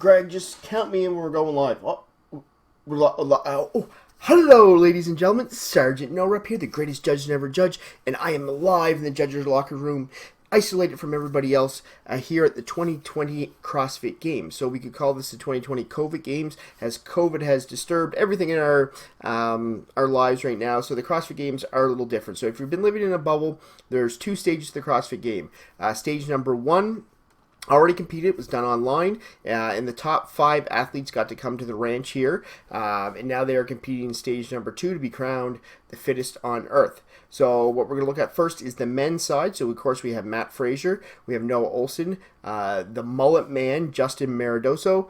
Greg, just count me in when we're going live. Hello, ladies and gentlemen. Sergeant No Rep here, the greatest judge never judge, and I am live in the judge's locker room, isolated from everybody else, here at the 2020 CrossFit Games. So we could call this the 2020 COVID Games, as COVID has disturbed everything in our lives right now. So the CrossFit Games are a little different. So if you've been living in a bubble, there's two stages to the CrossFit Game. Stage number one already competed, was done online, and the top 5 athletes got to come to the ranch here, and now they are competing in stage number 2 to be crowned the fittest on earth. So what we're going to look at first is the men's side. So of course we have Matt Fraser, we have Noah Olson, the mullet man Justin Maradoso,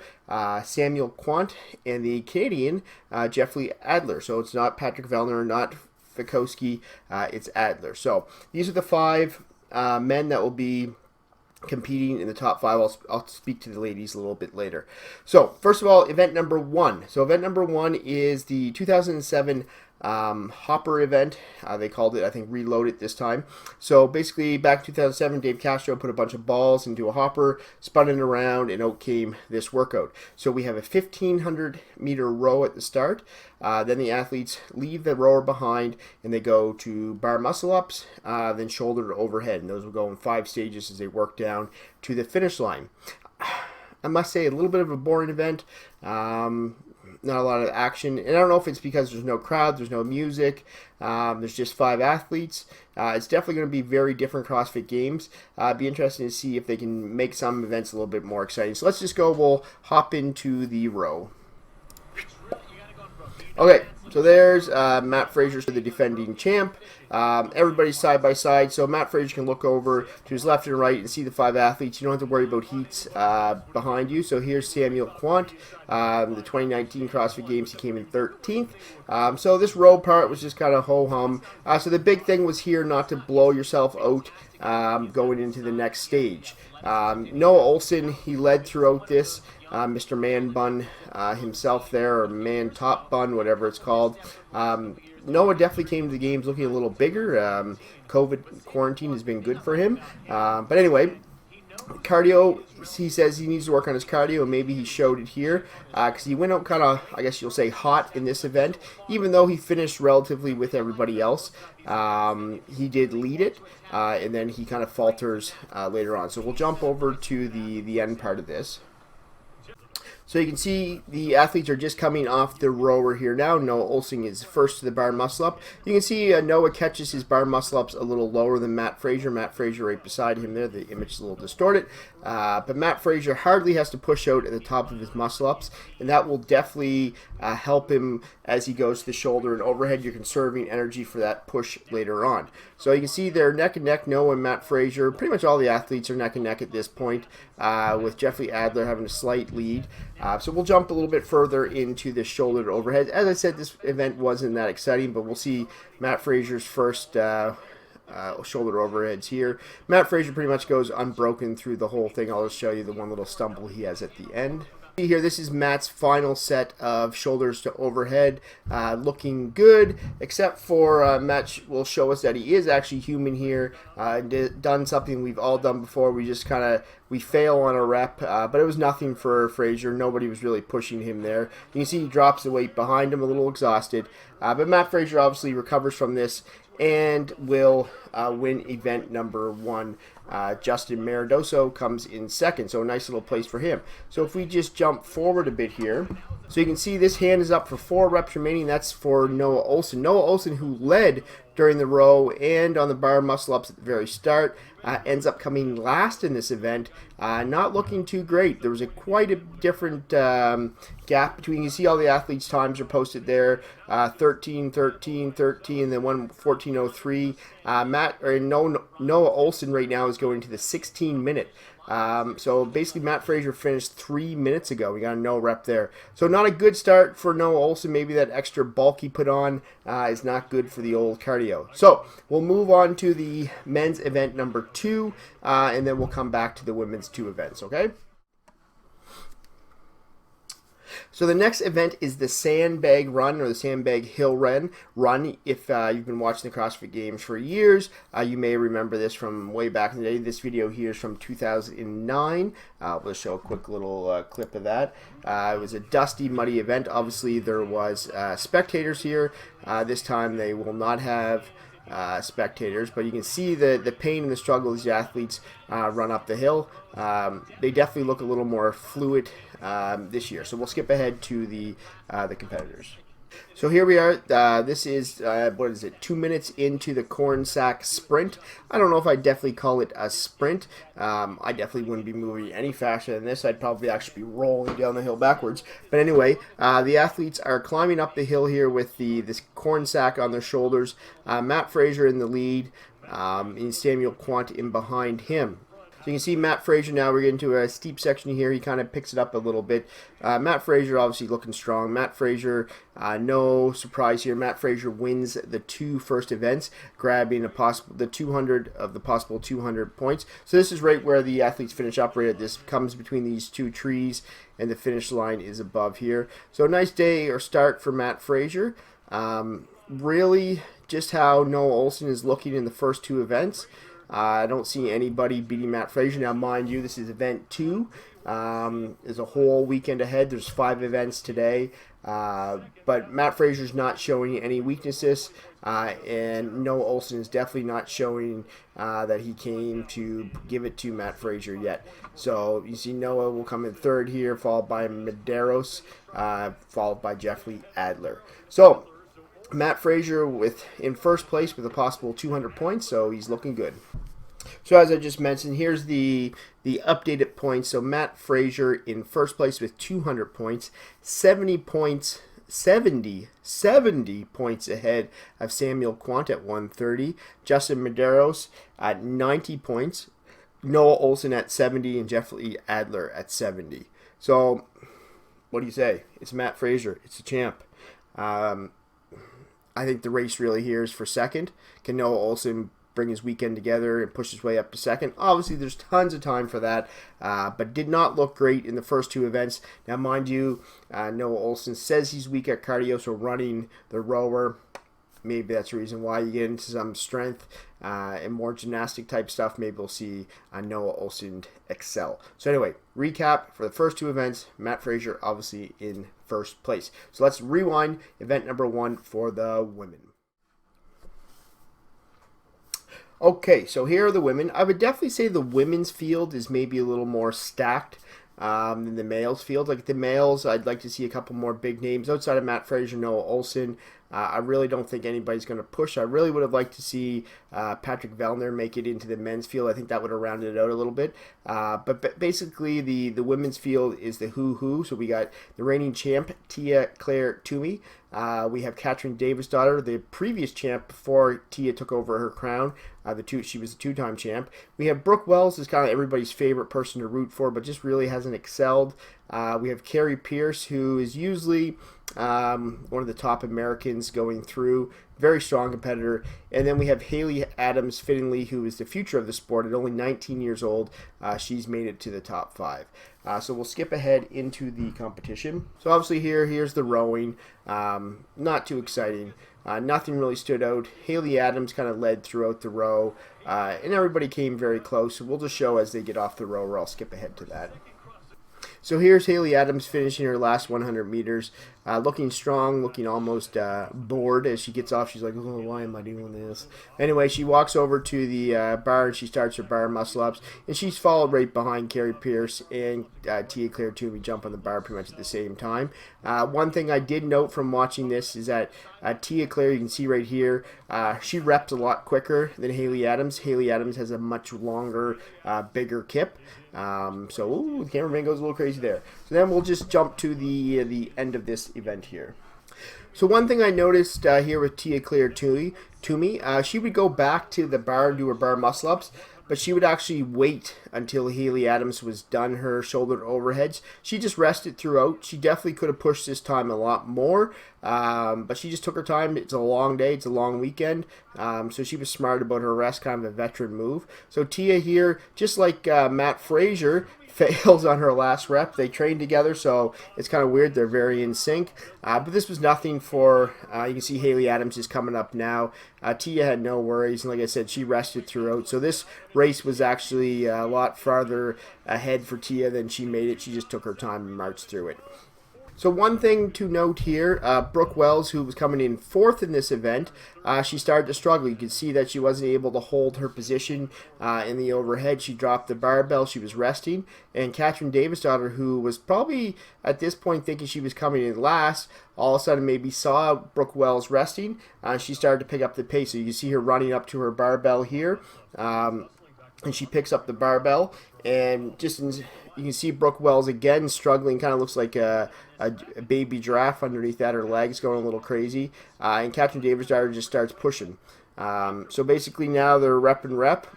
Samuel Quant, and the Canadian Jeffrey Adler. So it's not Patrick Vellner, not Fikowski, it's Adler. So these are the 5 men that will be competing in the top 5. I'll speak to the ladies a little bit later. So first of all, event number 1. So event number 1 is the 2007 Hopper event. They called it, I think, Reloaded this time. So basically, back in 2007, Dave Castro put a bunch of balls into a hopper, spun it around, and out came this workout. So we have a 1,500 meter row at the start. Then the athletes leave the rower behind, and they go to bar muscle ups, then shoulder to overhead. And those will go in 5 stages as they work down to the finish line. I must say, a little bit of a boring event. Not a lot of action, and I don't know if it's because there's no crowd, there's no music, there's just 5 athletes. It's definitely going to be very different CrossFit Games. Be interesting to see if they can make some events a little bit more exciting. So let's just go, we'll hop into the row. Okay, so there's Matt Fraser, the defending champ. Everybody's side by side, so Matt Fraser can look over to his left and right and see the 5 athletes. You don't have to worry about heats behind you. So here's Samuel Quant, the 2019 CrossFit Games. He came in 13th. So this row part was just kind of ho-hum. So the big thing was here not to blow yourself out going into the next stage. Noah Olson, he led throughout this. Mr. Man Bun himself there, or Man Top Bun, whatever it's called. Noah definitely came to the games looking a little bigger. COVID quarantine has been good for him. But anyway, cardio, he says he needs to work on his cardio, and maybe he showed it here because he went out kind of, I guess you'll say, hot in this event. Even though he finished relatively with everybody else, he did lead it, and then he kind of falters later on. So we'll jump over to the end part of this. So you can see the athletes are just coming off the rower here now. Noah Olson is first to the bar muscle up. You can see Noah catches his bar muscle ups a little lower than Matt Fraser. Matt Fraser right beside him there. The image is a little distorted. But Matt Fraser hardly has to push out at the top of his muscle ups, and that will definitely help him as he goes to the shoulder and overhead. You're conserving energy for that push later on. So you can see they're neck and neck, Noah and Matt Fraser. Pretty much all the athletes are neck and neck at this point, with Jeffrey Adler having a slight lead. So we'll jump a little bit further into the shoulder to overhead. As I said, this event wasn't that exciting, but we'll see Matt Fraser's first shoulder overheads here. Matt Fraser pretty much goes unbroken through the whole thing. I'll just show you the one little stumble he has at the end. Here, this is Matt's final set of shoulders to overhead, looking good, except for Matt will show us that he is actually human here, done something we've all done before. We just we fail on a rep, but it was nothing for Fraser. Nobody was really pushing him there. You can see he drops the weight behind him, a little exhausted, but Matt Fraser obviously recovers from this and will win event number 1. Justin Maradoso comes in second, so a nice little place for him. So if we just jump forward a bit here, so you can see this hand is up for 4 reps remaining. That's for Noah Olson. Noah Olson, who led during the row and on the bar muscle ups at the very start, ends up coming last in this event, not looking too great. There was quite a different gap between, you see all the athletes' times are posted there, 13, 13, 13, then 14:03. Noah Olson right now is going to the 16-minute. So basically Matt Fraser finished 3 minutes ago. We got a no rep there. So not a good start for Noah Olson. Maybe that extra bulk he put on is not good for the old cardio. So we'll move on to the men's event number 2, and then we'll come back to the women's 2 events, okay? So the next event is the sandbag run, or the sandbag hill run. If you've been watching the CrossFit Games for years, you may remember this from way back in the day. This video here is from 2009. We'll show a quick little clip of that. It was a dusty, muddy event. Obviously, there was spectators here. This time they will not have spectators, but you can see the pain and the struggle as the athletes run up the hill. They definitely look a little more fluid this year. So we'll skip ahead to the competitors. So here we are. This is, 2 minutes into the corn sack sprint. I don't know if I'd definitely call it a sprint. I definitely wouldn't be moving any faster than this. I'd probably actually be rolling down the hill backwards. But anyway, the athletes are climbing up the hill here with this corn sack on their shoulders. Matt Fraser in the lead, and Samuel Quant in behind him. So you can see Matt Fraser now. We're getting to a steep section here. He kind of picks it up a little bit. Matt Fraser obviously looking strong. Matt Fraser, no surprise here. Matt Fraser wins the 2 first events, grabbing the 200 of the possible 200 points. So this is right where the athletes finish up. Right at this comes between these 2 trees, and the finish line is above here. So a nice day or start for Matt Fraser. Really, just how Noah Olson is looking in the first 2 events. I don't see anybody beating Matt Fraser. Now, mind you, this is event 2. There's a whole weekend ahead. There's 5 events today. But Matt Fraser's not showing any weaknesses. And Noah Olson is definitely not showing that he came to give it to Matt Fraser yet. So you see Noah will come in 3rd here, followed by Medeiros, followed by Jeffrey Adler. So Matt Fraser in first place with a possible 200 points, so he's looking good. So as I just mentioned, here's the updated points. So Matt Fraser in first place with 200 points, 70 points ahead of Samuel Quant at 130, Justin Medeiros at 90 points, Noah Olson at 70, and Jeffrey Adler at 70. So what do you say? It's Matt Fraser. It's the champ. I think the race really here is for second. Can Noah Olson bring his weekend together and push his way up to second? Obviously, there's tons of time for that, but did not look great in the first 2 events. Now, mind you, Noah Olson says he's weak at cardio, so running the rower, maybe that's the reason why you get into some strength and more gymnastic type stuff. Maybe we'll see Noah Olson excel. So anyway, recap for the first 2 events. Matt Fraser obviously in first place. So let's rewind event number 1 for the women. Okay, so here are the women. I would definitely say the women's field is maybe a little more stacked than the males field. Like the males, I'd like to see a couple more big names outside of Matt Fraser, Noah Olson. I really don't think anybody's going to push. I really would have liked to see Patrick Vellner make it into the men's field. I think that would have rounded it out a little bit. But basically, the women's field is the who. So we got the reigning champ, Tia Claire Toomey. We have Katrin Davis-Daughter, the previous champ before Tia took over her crown. She was a 2-time champ. We have Brooke Wells, is kind of everybody's favorite person to root for, but just really hasn't excelled. We have Carrie Pierce, who is usually one of the top Americans going through. Very strong competitor. And then we have Haley Adams, fittingly, who is the future of the sport. At only 19 years old, she's made it to the top 5. So we'll skip ahead into the competition. So obviously here's the rowing. Not too exciting. Nothing really stood out. Haley Adams kind of led throughout the row, and everybody came very close. So we'll just show as they get off the row, or I'll skip ahead to that. So here's Haley Adams finishing her last 100 meters, looking strong, looking almost bored as she gets off. She's like, oh, why am I doing this? Anyway, she walks over to the bar and she starts her bar muscle-ups, and she's followed right behind Carrie Pierce and Tia Claire Toomey jump on the bar pretty much at the same time. One thing I did note from watching this is that Tia Claire, you can see right here, she reps a lot quicker than Haley Adams. Haley Adams has a much longer, bigger kip. The cameraman goes a little crazy there. So then we'll just jump to the end of this event here. So one thing I noticed here with Tia Claire Toomey, she would go back to the bar and do her bar muscle-ups, but she would actually wait until Haley Adams was done her shoulder overheads. She just rested throughout. She definitely could have pushed this time a lot more, but she just took her time. It's a long day. It's a long weekend. So she was smart about her rest, kind of a veteran move. So Tia here, just like Matt Frazier, fails on her last rep. They trained together, so it's kind of weird. They're very in sync. But this was nothing for, you can see Haley Adams is coming up now. Tia had no worries, and like I said, she rested throughout. So this race was actually a lot farther ahead for Tia than she made it. She just took her time and marched through it. So one thing to note here, Brooke Wells, who was coming in 4th in this event, she started to struggle. You could see that she wasn't able to hold her position in the overhead. She dropped the barbell. She was resting. And Catherine Davis-Daughter, who was probably at this point thinking she was coming in last, all of a sudden maybe saw Brooke Wells resting. She started to pick up the pace. So you can see her running up to her barbell here. And she picks up the barbell. And just you can see Brooke Wells again struggling. Kind of looks like a baby giraffe underneath that. Her legs going a little crazy. And Catherine Davis-Daughter just starts pushing. So basically now they're rep and rep.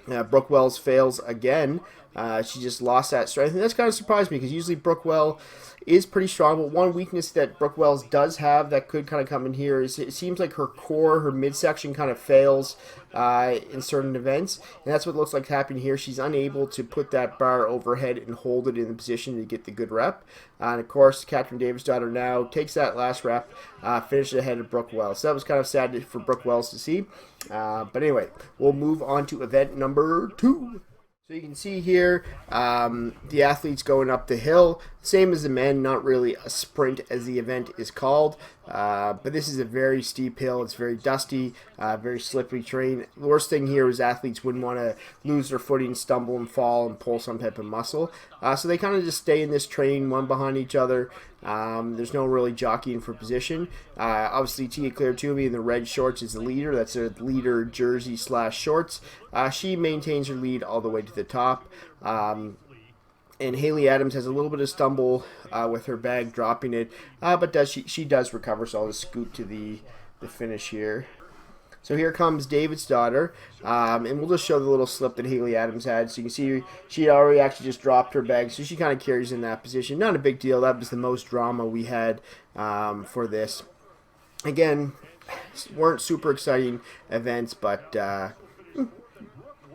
Brooke Wells fails again. She just lost that strength. And that's kind of surprised me because usually Brooke Wells is pretty strong. But one weakness that Brooke Wells does have that could kind of come in here is it seems like her core, her midsection kind of fails in certain events. And that's what looks like happening here. She's unable to put that bar overhead and hold it in the position to get the good rep. And of course, Catherine Davis-Daughter now takes that last rep, finishes ahead of Brooke Wells. So that was kind of sad for Brooke Wells to see. But anyway, we'll move on to event number 2. So you can see here the athletes going up the hill, same as the men, not really a sprint as the event is called, but this is a very steep hill. It's very dusty, very slippery terrain. The worst thing here is athletes wouldn't want to lose their footing, stumble and fall and pull some type of muscle. So they kind of just stay in this terrain, one behind each other. There's no really jockeying for position. Obviously, Tia Claire Toomey in the red shorts is the leader. That's her leader jersey / shorts. She maintains her lead all the way to the top. And Haley Adams has a little bit of stumble with her bag dropping it, but she does recover. So I'll just scoot to the finish here. So here comes Davis-Daughter, and we'll just show the little slip that Haley Adams had. So you can see she already actually just dropped her bag, so she kind of carries in that position. Not a big deal. That was the most drama we had for this. Again, weren't super exciting events, but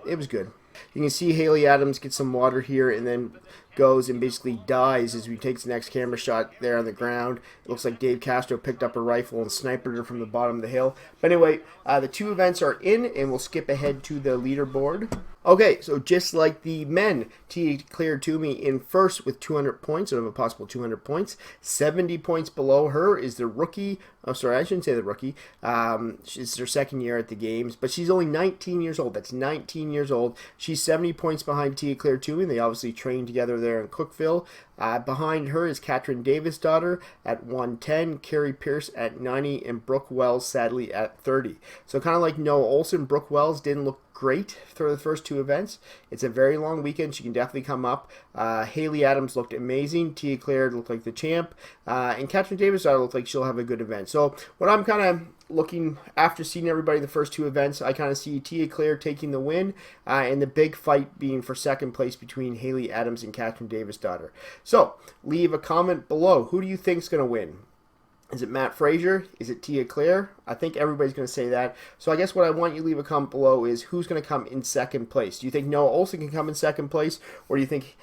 it was good. You can see Haley Adams get some water here and then goes and basically dies as we take the next camera shot there on the ground. It looks like Dave Castro picked up a rifle and sniped her from the bottom of the hill. But anyway, the 2 events are in, and we'll skip ahead to the leaderboard. Okay, so just like the men, Tia Claire Toomey in first with 200 points, out of a possible 200 points. 70 points below her is the rookie. Oh, sorry, I shouldn't say the rookie. It's her second year at the games, but she's only 19 years old. That's 19 years old. She's 70 points behind Tia Claire Toomey. They obviously trained together there in Cookville. Behind her is Catherine Davis-Daughter at 110, Carrie Pierce at 90, and Brooke Wells sadly at 30. So kind of like Noah Olson, Brooke Wells didn't look great for the first 2 events. It's a very long weekend. She can definitely come up. Haley Adams looked amazing. Tia Claire looked like the champ. And Catherine Davis-Daughter looked like she'll have a good event. So what I'm kind of looking, after seeing everybody the first 2 events, I kind of see Tia Claire taking the win, and the big fight being for second place between Haley Adams and Catherine Davis-Daughter. So leave a comment below. Who do you think is going to win? Is it Matt Frazier? Is it Tia Claire? I think everybody's going to say that. So I guess what I want you to leave a comment below is who's going to come in second place. Do you think Noah Olson can come in second place? Or do you think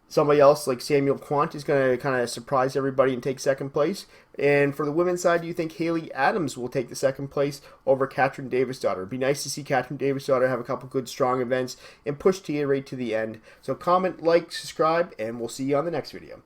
somebody else like Samuel Quant is going to kind of surprise everybody and take second place? And for the women's side, do you think Haley Adams will take the second place over Catherine Davis-Daughter? It'd be nice to see Catherine Davis-Daughter have a couple good, strong events and push Tia right to the end. So comment, like, subscribe, and we'll see you on the next video.